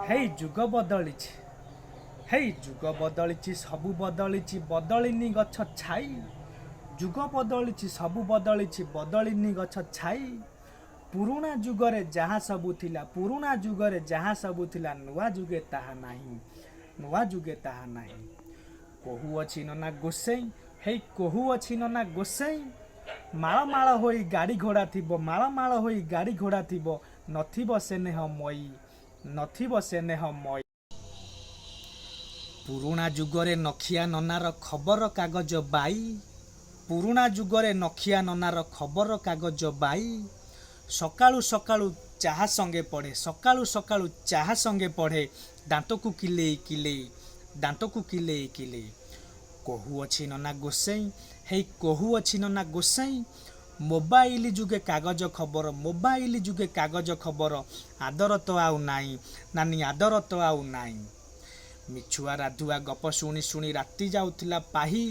ହେଇ ଯୁଗ ବଦଳିଛି, ହେଇ ଯୁଗ ବଦଳିଛି, ସବୁ ବଦଳିଛି, ବଦଳିନି ଗଛ ଛାଇ। ଯୁଗ ବଦଳିଛି, ସବୁ ବଦଳିଛି, ବଦଳିନି ଗଛ ଛାଇ। ପୁରୁଣା ଯୁଗରେ ଯାହା ସବୁ ଥିଲା, ପୁରୁଣା ଯୁଗରେ ଯାହା ସବୁ ଥିଲା, ନୂଆ ଯୁଗେ ତାହା ନାହିଁ, ନୂଆ ଯୁଗେ ତାହା ନାହିଁ। କହୁଅଛି ନନା ଗୋସେଇଁ, ହେଇ କହୁଅଛି ନନା ଗୋସେଇଁ। ମାଳ ମାଳ ହୋଇ ଗାଡ଼ି ଘୋଡ଼ା ଥିବ, ମାଳ ମାଳ ହୋଇ ଗାଡ଼ି ଘୋଡ଼ା ଥିବ, ନଥିବ ସ୍ନେହମୟୀ, ନଥିବ ସ୍ନେହମୟୀ। ପୁରୁଣା ଯୁଗରେ ନଖିଆ ନନାର ଖବର କାଗଜ ବାଇ, ପୁରୁଣା ଯୁଗରେ ନଖିଆ ନନାର ଖବର କାଗଜ ବାଇ। ସକାଳୁ ସକାଳୁ ଚାହା ସଙ୍ଗେ ପଢ଼େ, ସକାଳୁ ସକାଳୁ ଚାହା ସଙ୍ଗେ ପଢ଼େ, ଦାନ୍ତକୁ କିଲେଇ କିଲେଇ, ଦାନ୍ତକୁ କିଲେଇ କିଲେଇ। କହୁଅଛି ନନା ଗୋସେଇଁ, ହେଇ କହୁଅଛି ନନା ଗୋସେଇଁ। ମୋବାଇଲ ଯୁଗେ କାଗଜ ଖବର, ମୋବାଇଲ ଯୁଗେ କାଗଜ ଖବର, ଆଦର ତ ଆଉ ନାହିଁ ନାନୀ, ଆଦର ତ ଆଉ ନାହିଁ। ମିଛୁଆ ରାଧୁଆ ଗପ ଶୁଣି ଶୁଣି ରାତି ଯାଉଥିଲା ପାହି,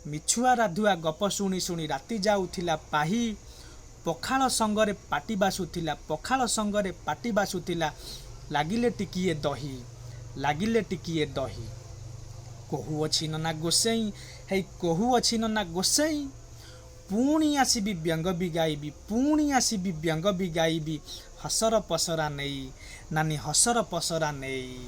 ମିଛୁଆ ରାଧୁଆ ଗପ ଶୁଣି ଶୁଣି ରାତି ଯାଉଥିଲା ପାହି। ପଖାଳ ସଙ୍ଗରେ ପାଟି ବାସୁଥିଲା, ପଖାଳ ସଙ୍ଗରେ ପାଟି ବାସୁଥିଲା, ଲାଗିଲେ ଟିକିଏ ଦହି, ଲାଗିଲେ ଟିକିଏ ଦହି। କହୁଅଛି ନନା ଗୋସେଇଁ, ହେଇ କହୁଅଛି ନନା ଗୋସେଇଁ। ପୁଣି ଆସିବି ବ୍ୟଙ୍ଗ ବି ଗାଇବି, ପୁଣି ଆସିବି ବ୍ୟଙ୍ଗ ବି ଗାଇବି, ହସର ପସରା ନେଇ ନାନୀ, ହସର ପସରା ନେଇ।